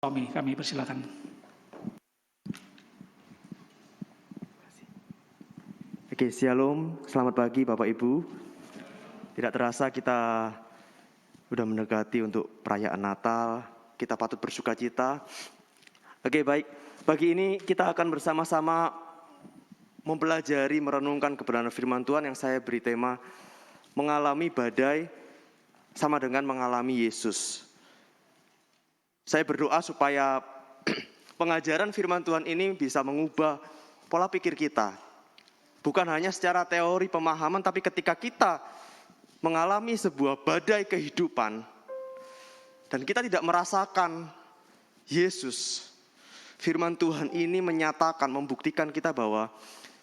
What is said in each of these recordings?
Kami persilakan. Oke, shalom. Selamat pagi Bapak Ibu. Tidak terasa kita sudah mendekati untuk perayaan Natal. Kita patut bersuka cita. Oke, baik. Pagi ini kita akan bersama-sama mempelajari, merenungkan kebenaran firman Tuhan yang saya beri tema mengalami badai sama dengan mengalami Yesus. Saya berdoa supaya pengajaran firman Tuhan ini bisa mengubah pola pikir kita. Bukan hanya secara teori pemahaman, tapi ketika kita mengalami sebuah badai kehidupan, dan kita tidak merasakan Yesus, firman Tuhan ini menyatakan, membuktikan kita bahwa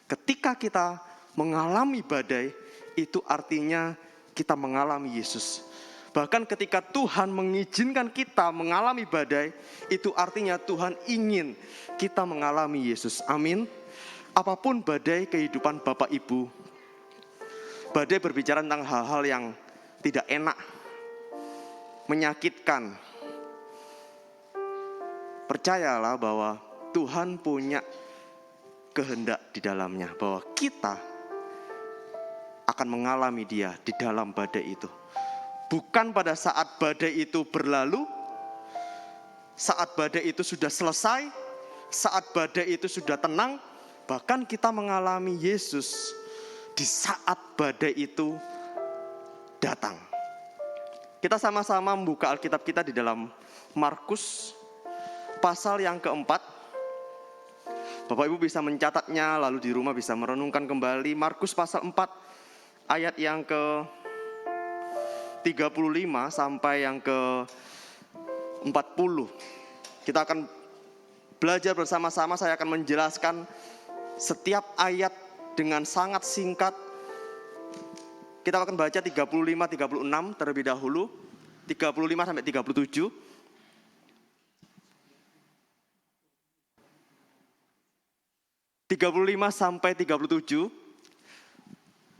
ketika kita mengalami badai, itu artinya kita mengalami Yesus. Bahkan ketika Tuhan mengizinkan kita mengalami badai, itu artinya Tuhan ingin kita mengalami Yesus. Amin. Apapun badai kehidupan Bapak Ibu, badai berbicara tentang hal-hal yang tidak enak, menyakitkan. Percayalah bahwa Tuhan punya kehendak di dalamnya, bahwa kita akan mengalami Dia di dalam badai itu. Bukan pada saat badai itu berlalu, saat badai itu sudah selesai, saat badai itu sudah tenang, bahkan kita mengalami Yesus di saat badai itu datang. Kita sama-sama membuka Alkitab kita di dalam Markus pasal yang keempat. Bapak Ibu bisa mencatatnya, lalu di rumah bisa merenungkan kembali. Markus pasal 4 ayat yang ke 35 sampai yang ke 40. Kita akan belajar bersama-sama, saya akan menjelaskan setiap ayat dengan sangat singkat. Kita akan baca 35-36 terlebih dahulu, 35 sampai 37. Sampai 37.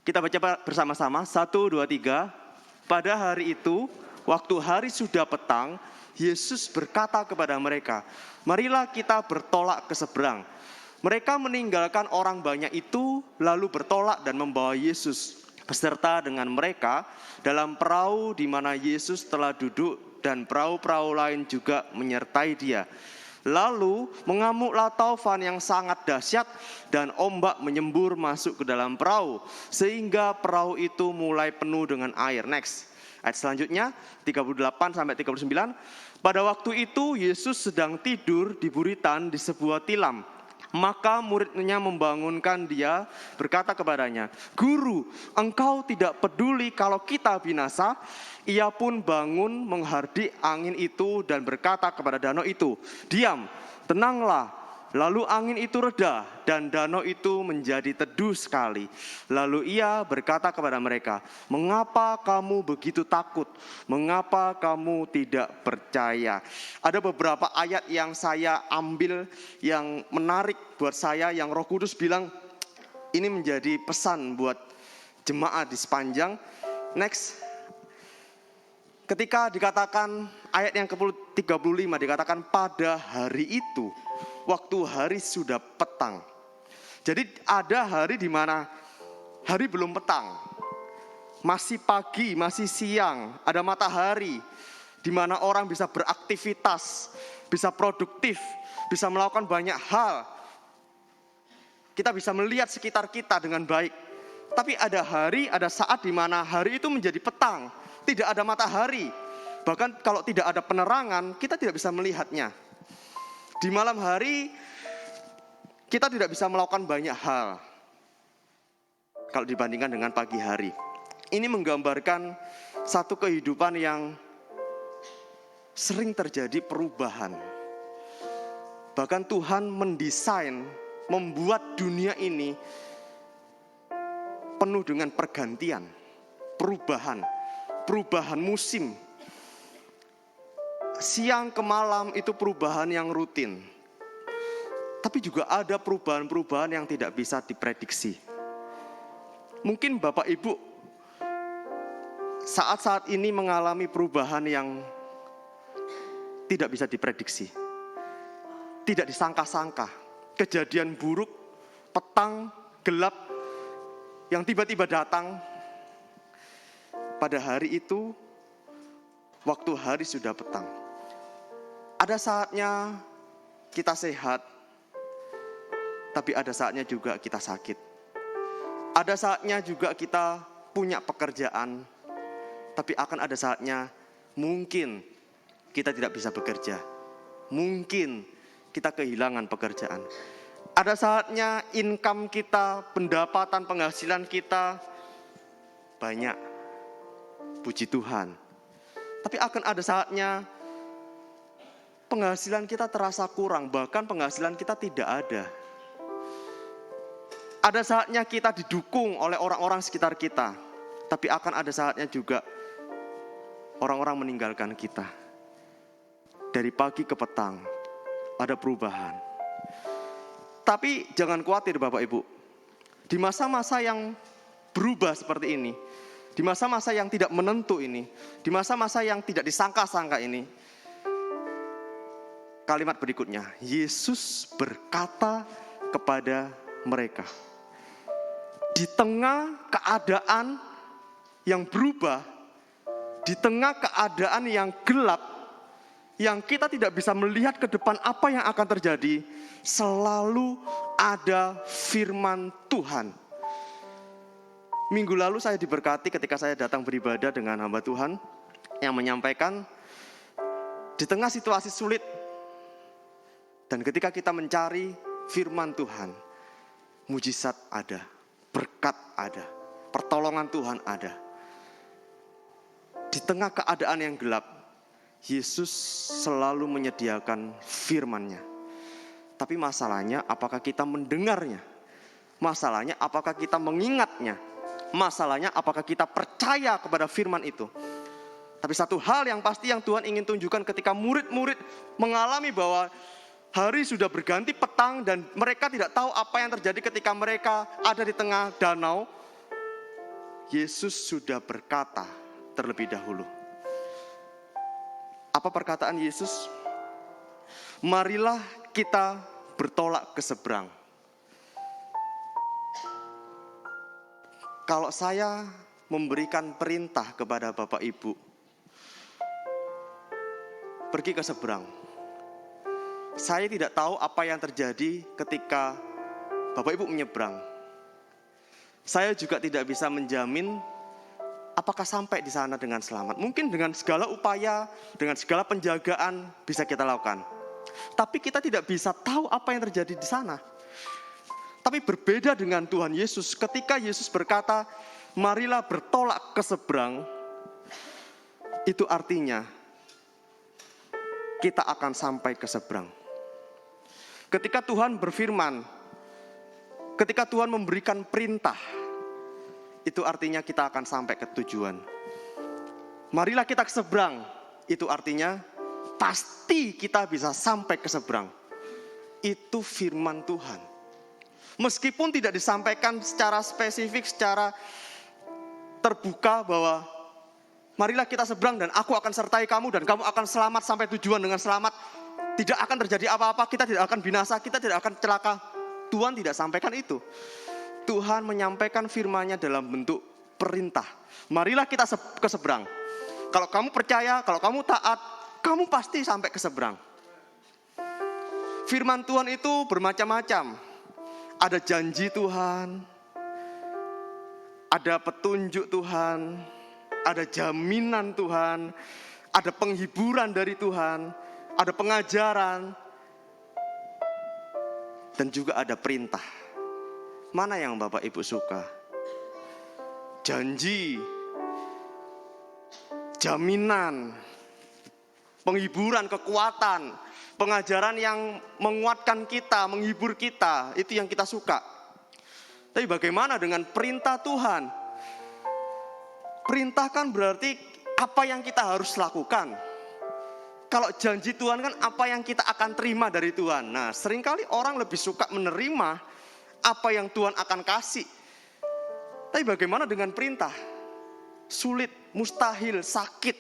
Kita baca bersama-sama. 1, 2, 3. Pada hari itu, waktu hari sudah petang, Yesus berkata kepada mereka, "Marilah kita bertolak ke seberang." Mereka meninggalkan orang banyak itu, lalu bertolak dan membawa Yesus beserta dengan mereka dalam perahu di mana Yesus telah duduk, dan perahu-perahu lain juga menyertai Dia. Lalu mengamuklah taufan yang sangat dahsyat dan ombak menyembur masuk ke dalam perahu sehingga perahu itu mulai penuh dengan air. Next. Ayat selanjutnya 38 sampai 39. Pada waktu itu Yesus sedang tidur di buritan di sebuah tilam. Maka muridnya membangunkan Dia, berkata kepadanya, "Guru, engkau tidak peduli kalau kita binasa?" Ia pun bangun menghardik angin itu dan berkata kepada danau itu, "Diam, tenanglah." Lalu angin itu reda dan danau itu menjadi teduh sekali. Lalu Ia berkata kepada mereka, "Mengapa kamu begitu takut? Mengapa kamu tidak percaya?" Ada beberapa ayat yang saya ambil yang menarik buat saya, yang Roh Kudus bilang ini menjadi pesan buat jemaat di sepanjang. Next. Ketika dikatakan ayat yang ke-35 dikatakan pada hari itu, waktu hari sudah petang. Jadi ada hari di mana hari belum petang. Masih pagi, masih siang, ada matahari di mana orang bisa beraktivitas, bisa produktif, bisa melakukan banyak hal. Kita bisa melihat sekitar kita dengan baik. Tapi ada hari, ada saat di mana hari itu menjadi petang. Tidak ada matahari. Bahkan kalau tidak ada penerangan, kita tidak bisa melihatnya. Di malam hari, kita tidak bisa melakukan banyak hal kalau dibandingkan dengan pagi hari. Ini menggambarkan satu kehidupan yang sering terjadi perubahan. Bahkan Tuhan mendesain, membuat dunia ini penuh dengan pergantian, perubahan musim. Siang ke malam itu perubahan yang rutin. Tapi juga ada perubahan-perubahan yang tidak bisa diprediksi. Mungkin Bapak Ibu saat-saat ini mengalami perubahan yang tidak bisa diprediksi. tidak disangka-sangka. Kejadian buruk, petang, gelap yang tiba-tiba datang. Pada hari itu, waktu hari sudah petang. Ada saatnya kita sehat, tapi ada saatnya juga kita sakit. Ada saatnya juga kita punya pekerjaan, tapi akan ada saatnya mungkin kita tidak bisa bekerja. Mungkin kita kehilangan pekerjaan. Ada saatnya income kita, pendapatan, penghasilan kita banyak. Puji Tuhan. Tapi akan ada saatnya penghasilan kita terasa kurang, bahkan penghasilan kita tidak ada. Ada saatnya kita didukung oleh orang-orang sekitar kita, tapi akan ada saatnya juga orang-orang meninggalkan kita. Dari pagi ke petang, ada perubahan. Tapi jangan khawatir Bapak Ibu, di masa-masa yang berubah seperti ini, di masa-masa yang tidak menentu ini, di masa-masa yang tidak disangka-sangka ini, kalimat berikutnya, Yesus berkata kepada mereka. Di tengah keadaan yang berubah, di tengah keadaan yang gelap, yang kita tidak bisa melihat ke depan apa yang akan terjadi, selalu ada firman Tuhan. Minggu lalu saya diberkati ketika saya datang beribadah dengan hamba Tuhan yang menyampaikan di tengah situasi sulit dan ketika kita mencari firman Tuhan, mujizat ada, berkat ada, pertolongan Tuhan ada. Di tengah keadaan yang gelap, Yesus selalu menyediakan firman-Nya. Tapi masalahnya apakah kita mendengarnya? Masalahnya apakah kita mengingatnya? Masalahnya apakah kita percaya kepada firman itu? Tapi satu hal yang pasti yang Tuhan ingin tunjukkan ketika murid-murid mengalami bahwa hari sudah berganti petang dan mereka tidak tahu apa yang terjadi ketika mereka ada di tengah danau. Yesus sudah berkata terlebih dahulu. Apa perkataan Yesus? Marilah kita bertolak ke seberang. Kalau saya memberikan perintah kepada Bapak Ibu, pergi ke seberang. Saya tidak tahu apa yang terjadi ketika Bapak Ibu menyeberang. Saya juga tidak bisa menjamin apakah sampai di sana dengan selamat. Mungkin dengan segala upaya, dengan segala penjagaan bisa kita lakukan. Tapi kita tidak bisa tahu apa yang terjadi di sana. Tapi berbeda dengan Tuhan Yesus, ketika Yesus berkata, marilah bertolak ke seberang, itu artinya kita akan sampai ke seberang. Ketika Tuhan berfirman, ketika Tuhan memberikan perintah, itu artinya kita akan sampai ke tujuan. Marilah kita ke seberang, itu artinya pasti kita bisa sampai ke seberang. Itu firman Tuhan. Meskipun tidak disampaikan secara spesifik, secara terbuka bahwa marilah kita seberang dan aku akan sertai kamu dan kamu akan selamat sampai tujuan dengan selamat. Tidak akan terjadi apa-apa, kita tidak akan binasa, kita tidak akan celaka. Tuhan tidak sampaikan itu. Tuhan menyampaikan firman-Nya dalam bentuk perintah. Marilah kita ke seberang. Kalau kamu percaya, kalau kamu taat, kamu pasti sampai ke seberang. Firman Tuhan itu bermacam-macam. Ada janji Tuhan, ada petunjuk Tuhan, ada jaminan Tuhan, ada penghiburan dari Tuhan, ada pengajaran, dan juga ada perintah. Mana yang Bapak Ibu suka? Janji, jaminan, penghiburan, kekuatan, pengajaran yang menguatkan kita, menghibur kita, itu yang kita suka. Tapi bagaimana dengan perintah Tuhan? Perintah kan berarti apa yang kita harus lakukan. Kalau janji Tuhan kan apa yang kita akan terima dari Tuhan. Nah, seringkali orang lebih suka menerima apa yang Tuhan akan kasih. Tapi bagaimana dengan perintah? Sulit, mustahil, sakit.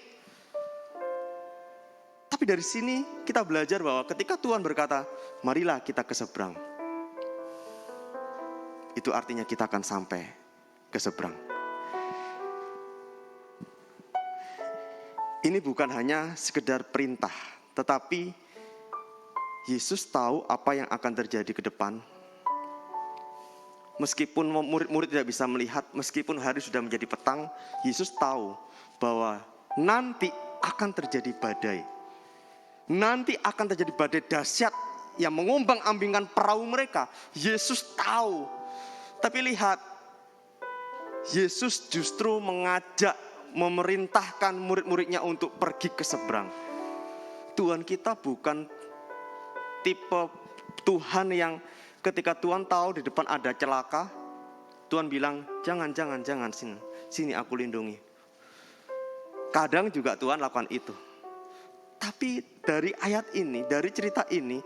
Tapi dari sini kita belajar bahwa ketika Tuhan berkata, marilah kita ke seberang, itu artinya kita akan sampai ke seberang. Ini bukan hanya sekedar perintah, tetapi Yesus tahu apa yang akan terjadi ke depan. Meskipun murid-murid tidak bisa melihat, meskipun hari sudah menjadi petang, Yesus tahu bahwa nanti akan terjadi badai. Nanti akan terjadi badai dahsyat yang mengombang-ambingkan perahu mereka. Yesus tahu. Tapi lihat, Yesus justru mengajak, memerintahkan murid-muridnya untuk pergi ke seberang. Tuhan kita bukan tipe Tuhan yang ketika Tuhan tahu di depan ada celaka, Tuhan bilang, jangan, sini aku lindungi. Kadang juga Tuhan lakukan itu. Tapi dari ayat ini, dari cerita ini,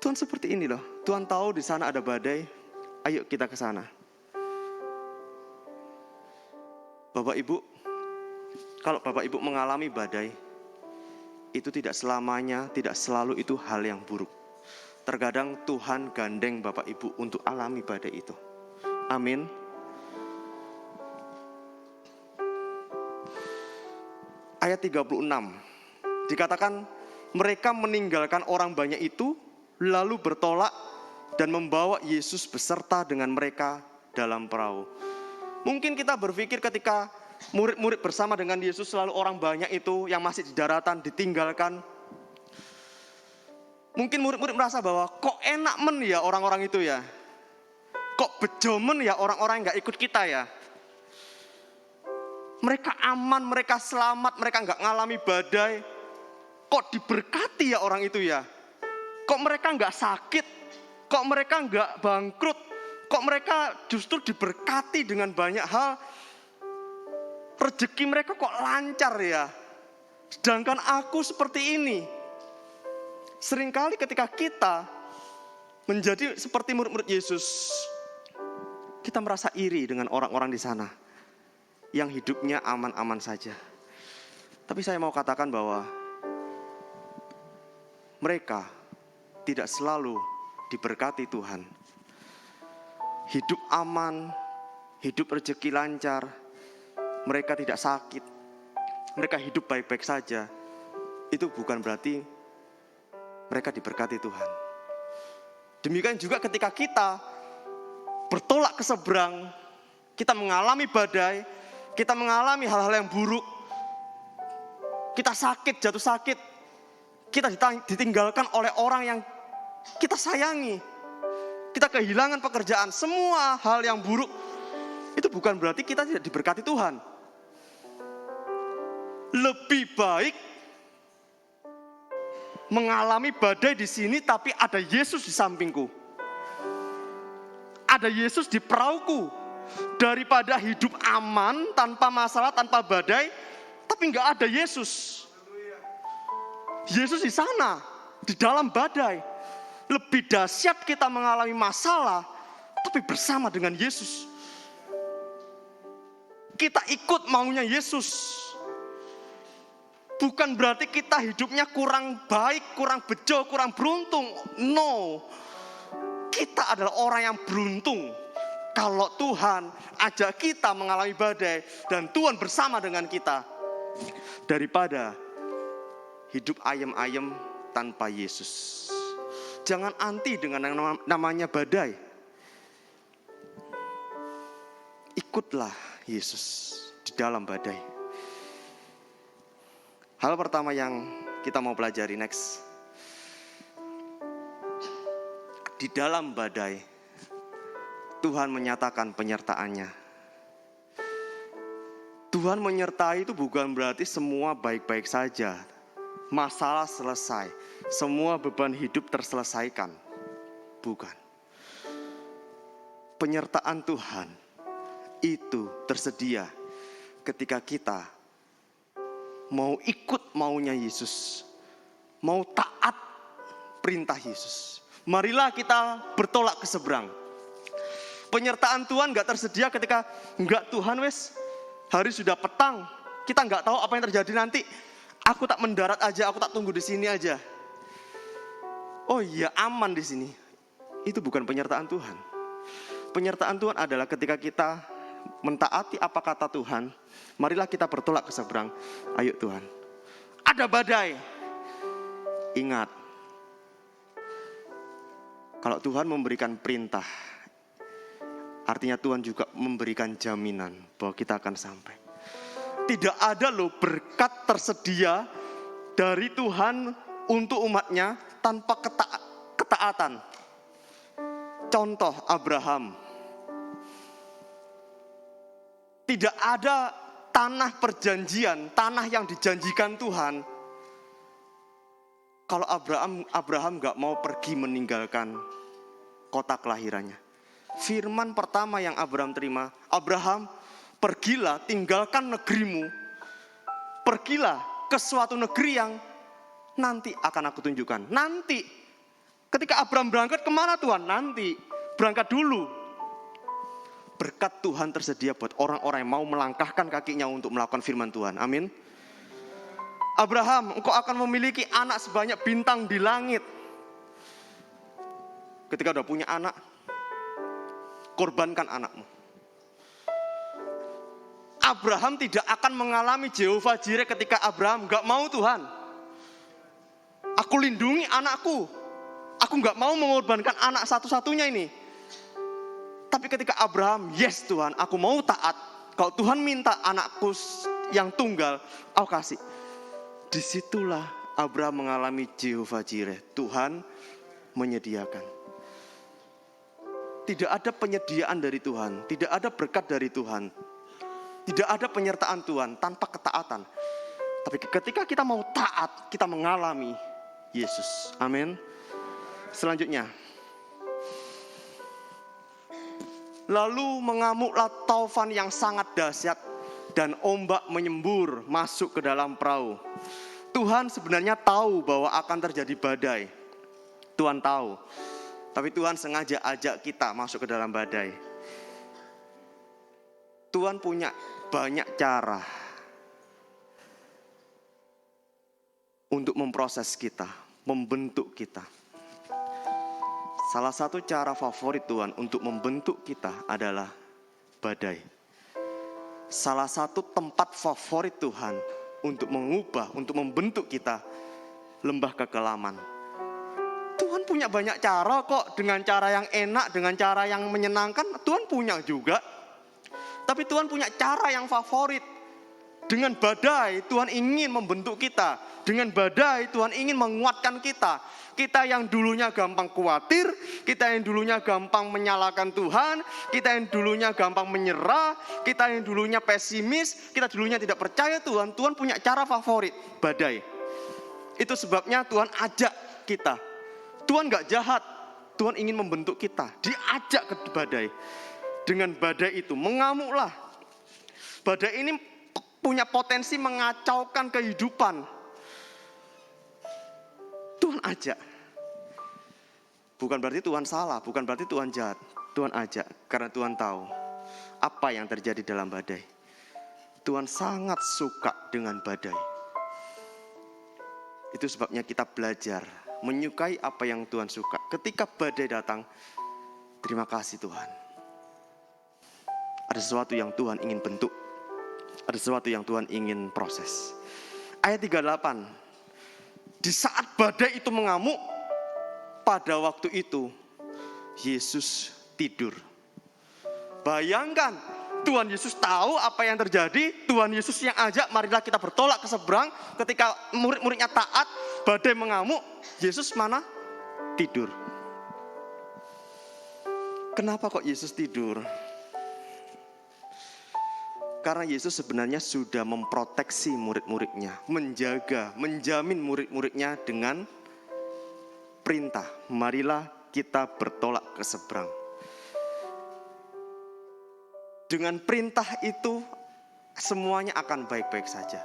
Tuhan seperti ini loh. Tuhan tahu di sana ada badai, ayo kita ke sana. Bapak Ibu, kalau Bapak Ibu mengalami badai, itu tidak selamanya, tidak selalu itu hal yang buruk. Terkadang Tuhan gandeng Bapak Ibu untuk alami badai itu. Amin. Ayat 36, dikatakan mereka meninggalkan orang banyak itu, lalu bertolak dan membawa Yesus beserta dengan mereka dalam perahu. Mungkin kita berpikir ketika murid-murid bersama dengan Yesus, selalu orang banyak itu yang masih di daratan ditinggalkan. Mungkin murid-murid merasa bahwa kok enak men ya orang-orang itu ya. Kok bejomen ya orang-orang yang gak ikut kita ya. Mereka aman, mereka selamat, mereka gak ngalami badai. Kok diberkati ya orang itu ya. Kok mereka gak sakit, kok mereka gak bangkrut, kok mereka justru diberkati dengan banyak hal. Rezeki mereka kok lancar ya. Sedangkan aku seperti ini. Seringkali ketika kita menjadi seperti murid-murid Yesus, kita merasa iri dengan orang-orang di sana yang hidupnya aman-aman saja. Tapi saya mau katakan bahwa mereka tidak selalu diberkati Tuhan. Hidup aman, hidup rezeki lancar, mereka tidak sakit, mereka hidup baik-baik saja. Itu bukan berarti mereka diberkati Tuhan. Demikian juga ketika kita bertolak ke seberang, kita mengalami badai, kita mengalami hal-hal yang buruk, kita sakit, jatuh sakit, kita ditinggalkan oleh orang yang kita sayangi, kita kehilangan pekerjaan, semua hal yang buruk, itu bukan berarti kita tidak diberkati Tuhan. Lebih baik mengalami badai di sini, tapi ada Yesus di sampingku. Ada Yesus di perahuku. Daripada hidup aman, tanpa masalah, tanpa badai, tapi nggak ada Yesus. Yesus di sana, di dalam badai. Lebih dahsyat kita mengalami masalah, tapi bersama dengan Yesus. Kita ikut maunya Yesus. Bukan berarti kita hidupnya kurang baik, kurang bejo, kurang beruntung. No. Kita adalah orang yang beruntung. Kalau Tuhan ajak kita mengalami badai dan Tuhan bersama dengan kita. Daripada hidup ayem-ayem tanpa Yesus. Jangan anti dengan yang namanya badai. Ikutlah Yesus di dalam badai. Hal pertama yang kita mau pelajari next. Di dalam badai, Tuhan menyatakan penyertaannya. Tuhan menyertai itu bukan berarti semua baik-baik saja. Masalah selesai, semua beban hidup terselesaikan. Bukan. Penyertaan Tuhan itu tersedia ketika kita mau ikut maunya Yesus, mau taat perintah Yesus. Marilah kita bertolak ke seberang. Penyertaan Tuhan gak tersedia ketika enggak Tuhan wes, hari sudah petang, kita gak tahu apa yang terjadi nanti. Aku tak mendarat aja, aku tak tunggu di sini aja. Oh iya, aman di sini. Itu bukan penyertaan Tuhan. Penyertaan Tuhan adalah ketika kita mentaati apa kata Tuhan, marilah kita bertolak ke seberang. Ayo Tuhan. Ada badai. Ingat, kalau Tuhan memberikan perintah, artinya Tuhan juga memberikan jaminan bahwa kita akan sampai. Tidak ada loh berkat tersedia dari Tuhan untuk umatnya tanpa ketaatan. Contoh Abraham. Tidak ada tanah perjanjian, tanah yang dijanjikan Tuhan, kalau Abraham gak mau pergi meninggalkan kota kelahirannya. Firman pertama yang Abraham terima, Abraham, pergilah, tinggalkan negerimu. Pergilah ke suatu negeri yang nanti akan aku tunjukkan. Nanti, ketika Abraham berangkat kemana Tuhan? Nanti, berangkat dulu. Berkat Tuhan tersedia buat orang-orang yang mau melangkahkan kakinya untuk melakukan firman Tuhan. Amin. Abraham, engkau akan memiliki anak sebanyak bintang di langit. Ketika udah punya anak, korbankan anakmu. Abraham tidak akan mengalami Jehovah Jireh ketika Abraham gak mau Tuhan. Aku lindungi anakku. Aku gak mau mengorbankan anak satu-satunya ini. Tapi ketika Abraham, yes Tuhan, aku mau taat. Kalau Tuhan minta anakku yang tunggal, aku kasih. Disitulah Abraham mengalami Jehovah Jireh. Tuhan menyediakan. Tidak ada penyediaan dari Tuhan. Tidak ada berkat dari Tuhan. Tidak ada penyertaan Tuhan tanpa ketaatan. Tapi ketika kita mau taat, kita mengalami Yesus. Amin. Selanjutnya. Lalu mengamuklah taufan yang sangat dahsyat dan ombak menyembur masuk ke dalam perahu. Tuhan sebenarnya tahu bahwa akan terjadi badai. Tuhan tahu. Tapi Tuhan sengaja ajak kita masuk ke dalam badai. Tuhan punya banyak cara untuk memproses kita, membentuk kita. Salah satu cara favorit Tuhan untuk membentuk kita adalah badai. Salah satu tempat favorit Tuhan untuk mengubah, untuk membentuk kita, lembah kekelaman. Tuhan punya banyak cara kok, dengan cara yang enak, dengan cara yang menyenangkan, Tuhan punya juga. Tapi Tuhan punya cara yang favorit. Dengan badai, Tuhan ingin membentuk kita. Dengan badai, Tuhan ingin menguatkan kita. Kita yang dulunya gampang khawatir, kita yang dulunya gampang menyalahkan Tuhan, kita yang dulunya gampang menyerah, kita yang dulunya pesimis, kita dulunya tidak percaya Tuhan. Tuhan punya cara favorit, badai. Itu sebabnya Tuhan ajak kita. Tuhan gak jahat, Tuhan ingin membentuk kita. Diajak ke badai. Dengan badai itu, mengamuklah. Badai ini punya potensi mengacaukan kehidupan. Tuhan ajak. Bukan berarti Tuhan salah, bukan berarti Tuhan jahat. Tuhan ajak, karena Tuhan tahu apa yang terjadi dalam badai. Tuhan sangat suka dengan badai. Itu sebabnya kita belajar menyukai apa yang Tuhan suka. Ketika badai datang, terima kasih Tuhan. Ada sesuatu yang Tuhan ingin bentuk. Ada sesuatu yang Tuhan ingin proses. Ayat 38. Di saat badai itu mengamuk, pada waktu itu Yesus tidur. Bayangkan, Tuhan Yesus tahu apa yang terjadi. Tuhan Yesus yang ajak, marilah kita bertolak ke seberang. Ketika murid-muridnya taat, badai mengamuk, Yesus mana? Tidur. Kenapa kok Yesus tidur? Karena Yesus sebenarnya sudah memproteksi murid-muridnya, menjaga, menjamin murid-muridnya dengan perintah, marilah kita bertolak ke seberang. Dengan perintah itu, semuanya akan baik-baik saja.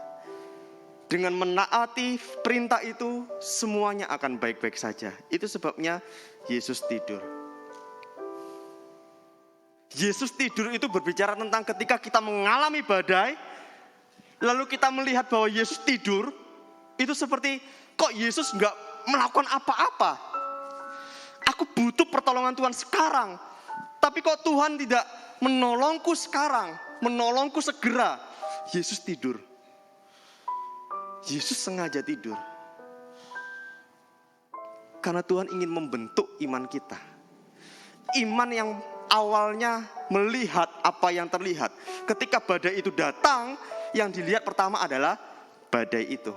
Dengan menaati perintah itu, semuanya akan baik-baik saja. Itu sebabnya Yesus tidur. Yesus tidur itu berbicara tentang ketika kita mengalami badai, lalu kita melihat bahwa Yesus tidur, Itu seperti, kok Yesus nggak melakukan apa-apa? Aku butuh pertolongan Tuhan sekarang. Tapi kok Tuhan tidak menolongku sekarang, menolongku segera? Yesus tidur. Yesus sengaja tidur. Karena Tuhan ingin membentuk iman kita. Iman yang awalnya melihat apa yang terlihat. Ketika badai itu datang, yang dilihat pertama adalah badai itu.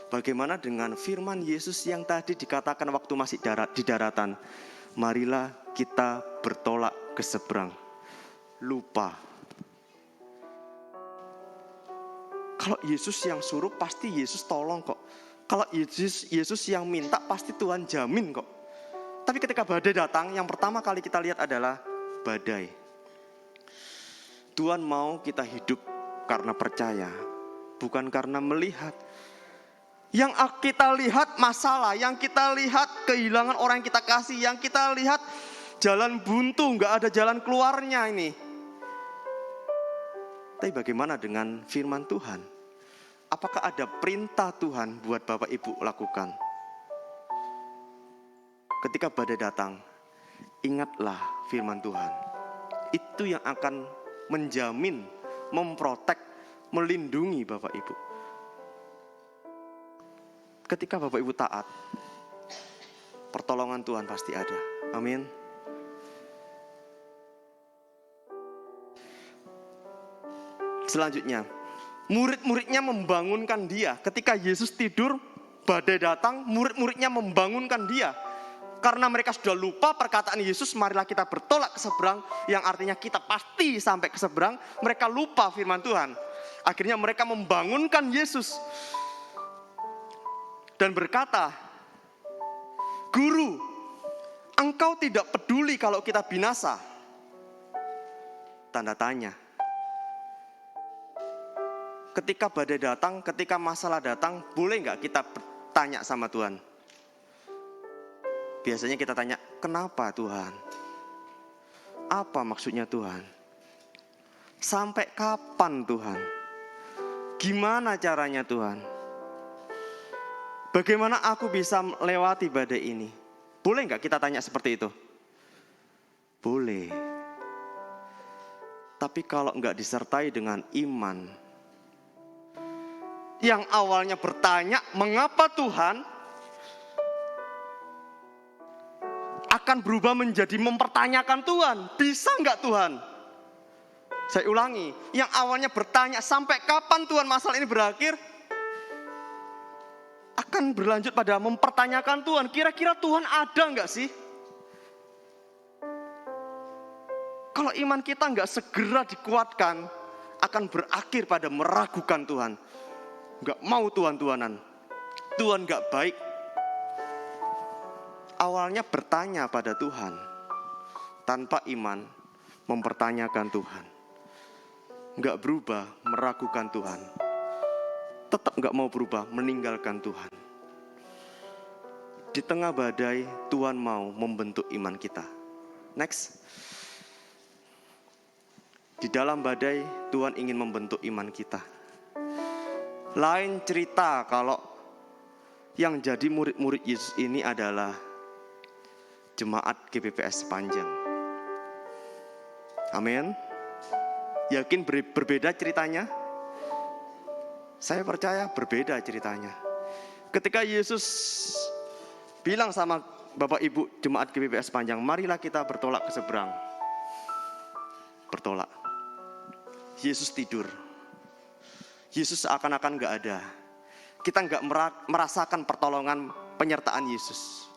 Bagaimana dengan firman Yesus yang tadi dikatakan waktu masih di daratan? Marilah kita bertolak ke seberang. Lupa. Kalau Yesus yang suruh, pasti Yesus tolong kok. Kalau Yesus yang minta, pasti Tuhan jamin kok. Tapi ketika badai datang, yang pertama kali kita lihat adalah badai. Tuhan mau kita hidup karena percaya, bukan karena melihat. Yang kita lihat masalah, yang kita lihat kehilangan orang yang kita kasih, yang kita lihat jalan buntu, gak ada jalan keluarnya ini. Tapi bagaimana dengan firman Tuhan? Apakah ada perintah Tuhan buat Bapak Ibu lakukan? Ketika badai datang, ingatlah firman Tuhan. Itu yang akan menjamin, memprotek, melindungi Bapak Ibu. Ketika Bapak Ibu taat, pertolongan Tuhan pasti ada. Amin. Selanjutnya, murid-muridnya membangunkan dia. Ketika Yesus tidur, badai datang, murid-muridnya membangunkan dia. Karena mereka sudah lupa perkataan Yesus, marilah kita bertolak ke seberang, yang artinya kita pasti sampai ke seberang. Mereka lupa firman Tuhan. Akhirnya mereka membangunkan Yesus dan berkata, Guru, engkau tidak peduli kalau kita binasa? Tanda tanya. Ketika badai datang, ketika masalah datang, boleh nggak kita tanya sama Tuhan? Biasanya kita tanya, kenapa Tuhan? Apa maksudnya Tuhan? Sampai kapan Tuhan? Gimana caranya Tuhan? Bagaimana aku bisa melewati badai ini? Boleh nggak kita tanya seperti itu? Boleh. Tapi kalau nggak disertai dengan iman, yang awalnya bertanya, mengapa Tuhan? Akan berubah menjadi mempertanyakan Tuhan. Bisa nggak Tuhan? Saya ulangi, yang awalnya bertanya, sampai kapan Tuhan masalah ini berakhir? Akan berlanjut pada mempertanyakan Tuhan. Kira-kira Tuhan ada nggak sih? Kalau iman kita nggak segera dikuatkan, akan berakhir pada meragukan Tuhan. Nggak mau Tuhan-Tuhanan. Tuhan nggak baik. Awalnya bertanya pada Tuhan, tanpa iman mempertanyakan Tuhan. Nggak berubah, meragukan Tuhan. Tetap nggak mau berubah, meninggalkan Tuhan. Di tengah badai, Tuhan mau membentuk iman kita. Next. Di dalam badai, Tuhan ingin membentuk iman kita. Lain cerita kalau yang jadi murid-murid Yesus ini adalah jemaat GBPS Sepanjang. Amin. Yakin berbeda ceritanya? Saya percaya berbeda ceritanya. Ketika Yesus bilang sama Bapak Ibu jemaat GBPS Sepanjang, marilah kita bertolak ke seberang. Bertolak. Yesus tidur. Yesus seakan-akan gak ada. Kita gak merasakan pertolongan penyertaan Yesus.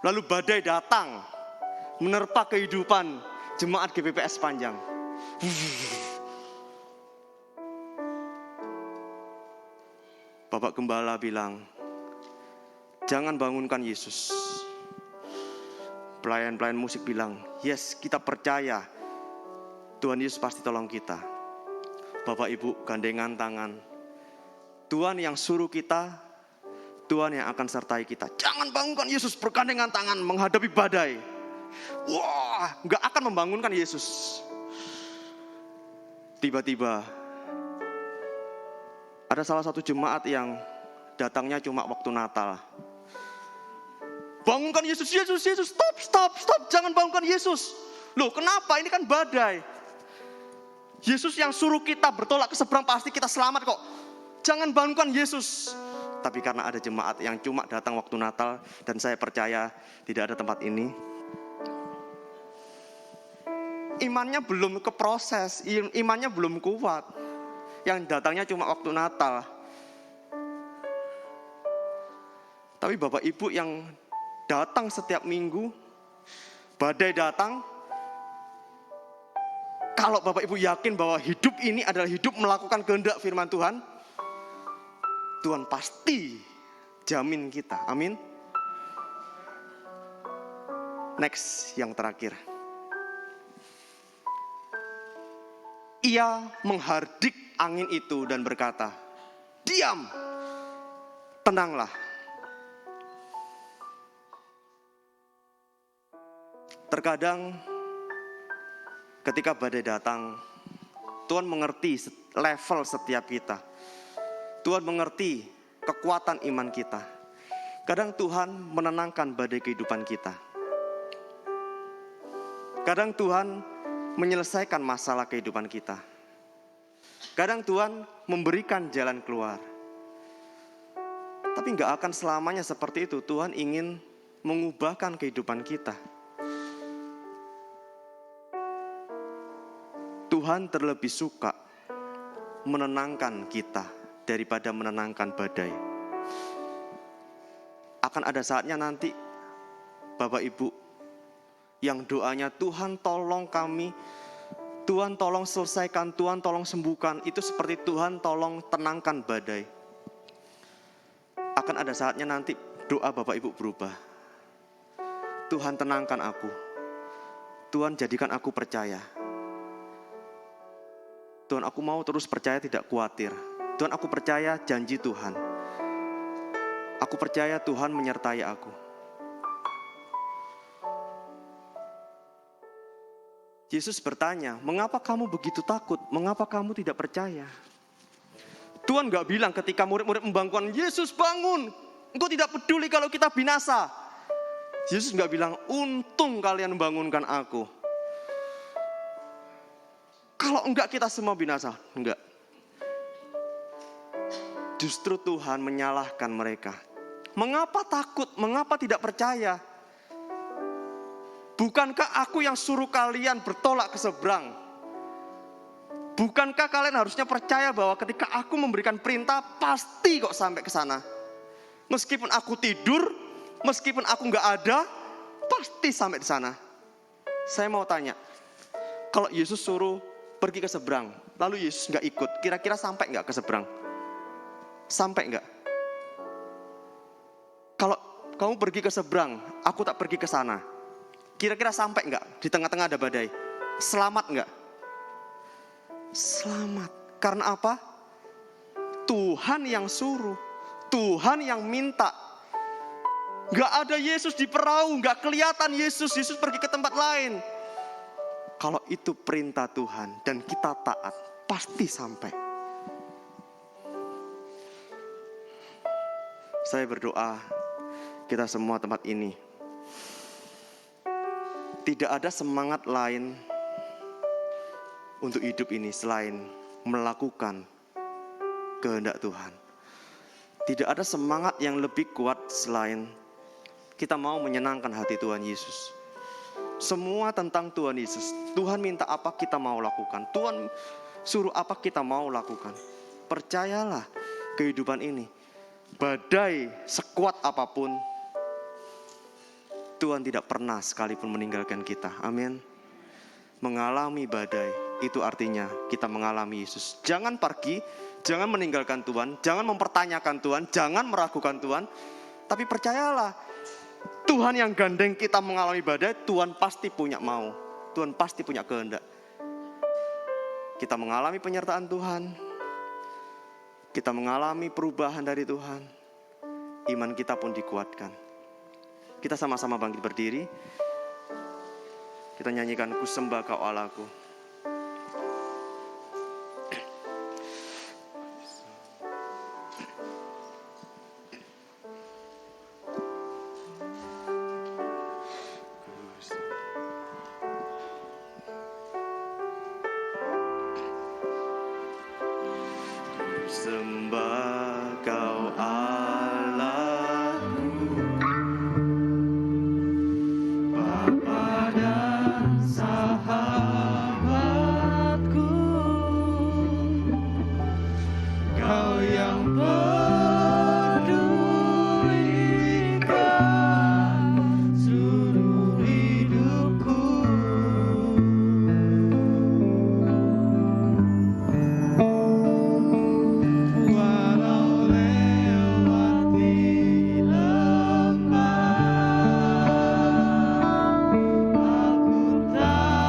Lalu badai datang, menerpa kehidupan jemaat GBPS Sepanjang. Bapak Gembala bilang, jangan bangunkan Yesus. Pelayan-pelayan musik bilang, yes, kita percaya Tuhan Yesus pasti tolong kita. Bapak Ibu gandengan tangan. Tuhan yang suruh kita, Tuhan yang akan sertai kita. Jangan bangunkan Yesus, bergandengan tangan menghadapi badai. Wah, gak akan membangunkan Yesus. Tiba-tiba Ada salah satu jemaat yang datangnya cuma waktu Natal. Bangunkan Yesus, Yesus, Yesus, stop, jangan bangunkan Yesus. Loh kenapa, ini kan badai. Yesus yang suruh kita bertolak ke seberang pasti kita selamat kok. Jangan bangunkan Yesus. Tapi karena ada jemaat yang cuma datang waktu Natal, dan saya percaya tidak ada tempat ini, imannya belum keproses, imannya belum kuat. Yang datangnya cuma waktu Natal. Tapi Bapak Ibu yang datang setiap minggu, badai datang, kalau Bapak Ibu yakin bahwa hidup ini adalah hidup melakukan kehendak firman Tuhan, Tuhan pasti jamin kita. Amin. Next, yang terakhir. Ia menghardik angin itu dan berkata, diam, tenanglah. Terkadang ketika badai datang, Tuhan mengerti level setiap kita. Tuhan mengerti kekuatan iman kita. Kadang Tuhan menenangkan badai kehidupan kita. Kadang Tuhan menyelesaikan masalah kehidupan kita. Kadang Tuhan memberikan jalan keluar. Tapi gak akan selamanya seperti itu. Tuhan ingin mengubahkan kehidupan kita. Tuhan terlebih suka menenangkan kita daripada menenangkan badai. Akan ada saatnya nanti Bapak Ibu yang doanya Tuhan tolong kami, Tuhan tolong selesaikan, Tuhan tolong sembuhkan, itu seperti Tuhan tolong tenangkan badai. Akan ada saatnya nanti doa Bapak Ibu berubah. Tuhan tenangkan aku, Tuhan jadikan aku percaya. Tuhan aku mau terus percaya, tidak khawatir. Tuhan aku percaya janji Tuhan. Aku percaya Tuhan menyertai aku. Yesus bertanya, mengapa kamu begitu takut? Mengapa kamu tidak percaya? Tuhan gak bilang ketika murid-murid membangunkan, Yesus bangun, engkau tidak peduli kalau kita binasa. Yesus gak bilang, untung kalian membangunkan aku. Kalau enggak kita semua binasa, enggak. Justru Tuhan menyalahkan mereka. Mengapa takut? Mengapa tidak percaya? Bukankah aku yang suruh kalian bertolak ke seberang? Bukankah kalian harusnya percaya bahwa ketika aku memberikan perintah, pasti kok sampai ke sana? Meskipun aku tidur, meskipun aku nggak ada, pasti sampai di sana. Saya mau tanya, kalau Yesus suruh pergi ke seberang, lalu Yesus nggak ikut, kira-kira sampai nggak ke seberang? Sampai nggak? Kalau kamu pergi ke seberang, aku tak pergi ke sana, kira-kira sampai enggak? Di tengah-tengah ada badai. Selamat enggak? Selamat. Karena apa? Tuhan yang suruh. Tuhan yang minta. Enggak ada Yesus di perahu. Enggak kelihatan Yesus. Yesus pergi ke tempat lain. Kalau itu perintah Tuhan dan kita taat, pasti sampai. Saya berdoa, kita semua tempat ini, tidak ada semangat lain untuk hidup ini selain melakukan kehendak Tuhan. Tidak ada semangat yang lebih kuat selain kita mau menyenangkan hati Tuhan Yesus. Semua tentang Tuhan Yesus. Tuhan minta apa kita mau lakukan. Tuhan suruh apa kita mau lakukan. Percayalah kehidupan ini. Badai sekuat apapun, Tuhan tidak pernah sekalipun meninggalkan kita. Amin. Mengalami badai, itu artinya kita mengalami Yesus. Jangan pergi, jangan meninggalkan Tuhan, jangan mempertanyakan Tuhan, jangan meragukan Tuhan. Tapi percayalah, Tuhan yang gandeng kita mengalami badai, Tuhan pasti punya mau. Tuhan pasti punya kehendak. Kita mengalami penyertaan Tuhan. Kita mengalami perubahan dari Tuhan. Iman kita pun dikuatkan. Kita sama-sama bangkit berdiri. Kita nyanyikan Ku Sembah Kau Allahku. sembah Kau Allahku, Bapa dan sahabatku, Kau yang pedulikan seluruh hidupku. Walau lewati lembah, aku tak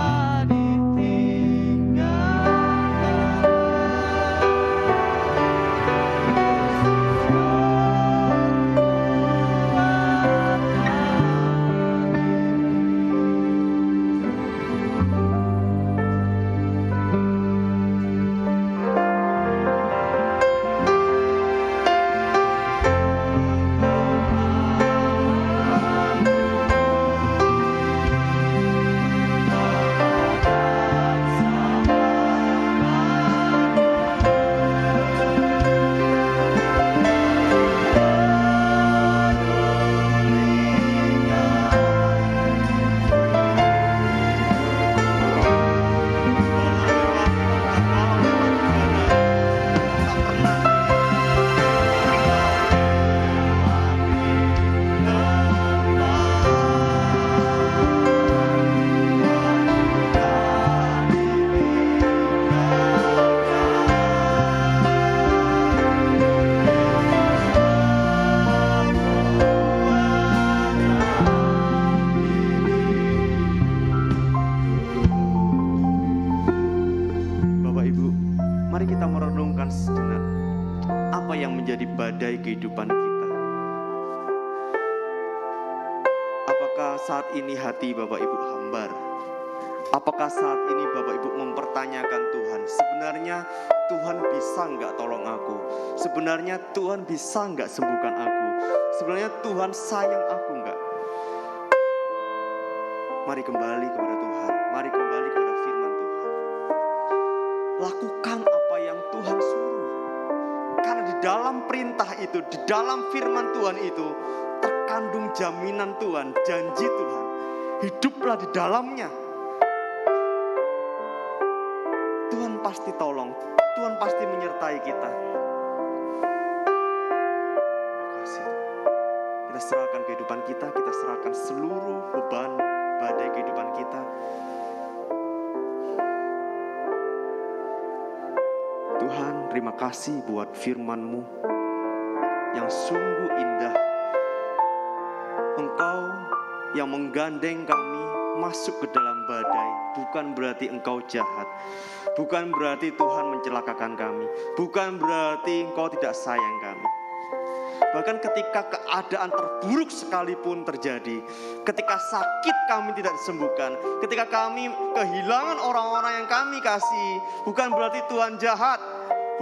badai kehidupan kita. Apakah saat ini hati Bapak Ibu hambar? Apakah saat ini Bapak Ibu mempertanyakan Tuhan, sebenarnya Tuhan bisa nggak tolong aku? Sebenarnya Tuhan bisa nggak sembuhkan aku? Sebenarnya Tuhan sayang aku nggak? Mari kembali kepada Tuhan, mari kembali kepada firman Tuhan. Lakukan apa yang Tuhan suruh. Karena di dalam perintah itu, di dalam firman Tuhan itu, terkandung jaminan Tuhan, janji Tuhan. Hiduplah di dalamnya. Tuhan pasti tolong, Tuhan pasti menyertai kita. Terima kasih. Kita serahkan kehidupan kita serahkan seluruh beban badai kehidupan kita. Tuhan, terima kasih buat firman-Mu yang sungguh indah. Engkau yang menggandeng kami masuk ke dalam badai. Bukan berarti Engkau jahat. Bukan berarti Tuhan mencelakakan kami. Bukan berarti Engkau tidak sayang kami. Bahkan ketika keadaan terburuk sekalipun terjadi, ketika sakit kami tidak disembuhkan, ketika kami kehilangan orang-orang yang kami kasih, bukan berarti Tuhan jahat,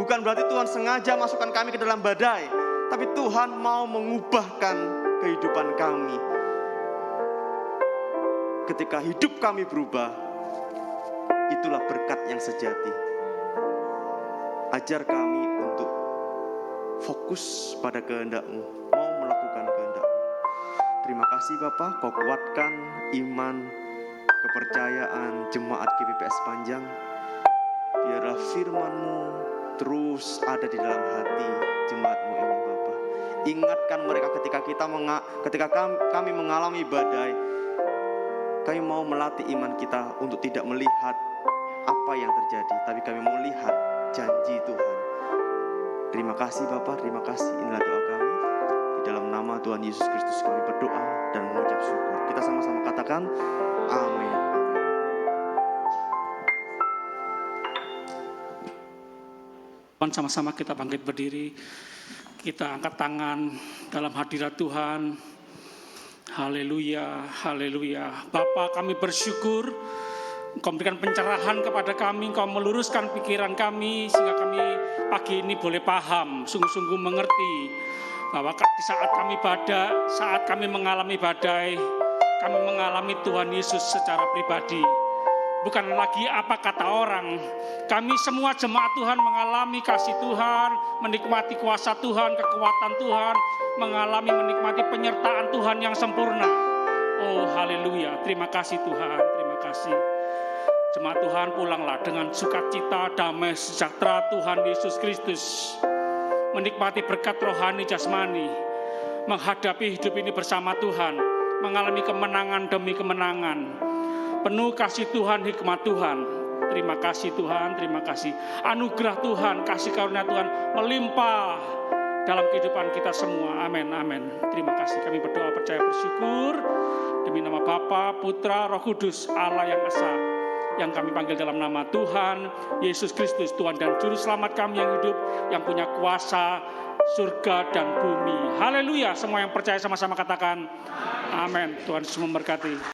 bukan berarti Tuhan sengaja masukkan kami ke dalam badai, tapi Tuhan mau mengubahkan kehidupan kami. Ketika hidup kami berubah, itulah berkat yang sejati. Ajar kami untuk fokus pada kehendak-Mu, mau melakukan kehendak-Mu. Terima kasih Bapa, Kau kuatkan iman, kepercayaan jemaat GPPS Panjang. Biarlah firman-Mu terus ada di dalam hati jemaat-Mu ini Bapa. Ingatkan mereka ketika kami mengalami badai, kami mau melatih iman kita untuk tidak melihat apa yang terjadi, tapi kami mau lihat janji Tuhan. Terima kasih Bapak, terima kasih. Inilah doa kami. Di dalam nama Tuhan Yesus Kristus kami berdoa dan mengucap syukur. Kita sama-sama katakan, amin. Sama-sama kita bangkit berdiri. Kita angkat tangan dalam hadirat Tuhan. Haleluya, haleluya. Bapa, kami bersyukur Engkau memberikan pencerahan kepada kami, Engkau meluruskan pikiran kami sehingga kami pagi ini boleh paham, sungguh-sungguh mengerti bahwa di saat kami mengalami badai, kami mengalami Tuhan Yesus secara pribadi. bukan lagi apa kata orang. Kami semua jemaat Tuhan mengalami kasih Tuhan, menikmati kuasa Tuhan, kekuatan Tuhan, menikmati penyertaan Tuhan yang sempurna. Oh haleluya, terima kasih Tuhan, terima kasih. Jemaat Tuhan, pulanglah dengan sukacita, damai, sejahtera Tuhan Yesus Kristus. Menikmati berkat rohani jasmani, menghadapi hidup ini bersama Tuhan, mengalami kemenangan demi kemenangan. Penuh kasih Tuhan, hikmat Tuhan. Terima kasih Tuhan, terima kasih. Anugerah Tuhan, kasih karunia Tuhan melimpah dalam kehidupan kita semua. Amin, amin. Terima kasih. Kami berdoa, percaya, bersyukur demi nama Bapa, Putra, Roh Kudus, Allah yang esa, yang kami panggil dalam nama Tuhan Yesus Kristus, Tuhan dan Juru Selamat kami yang hidup, yang punya kuasa surga dan bumi. Haleluya. Semua yang percaya sama-sama katakan amin. Tuhan Yesus memberkati.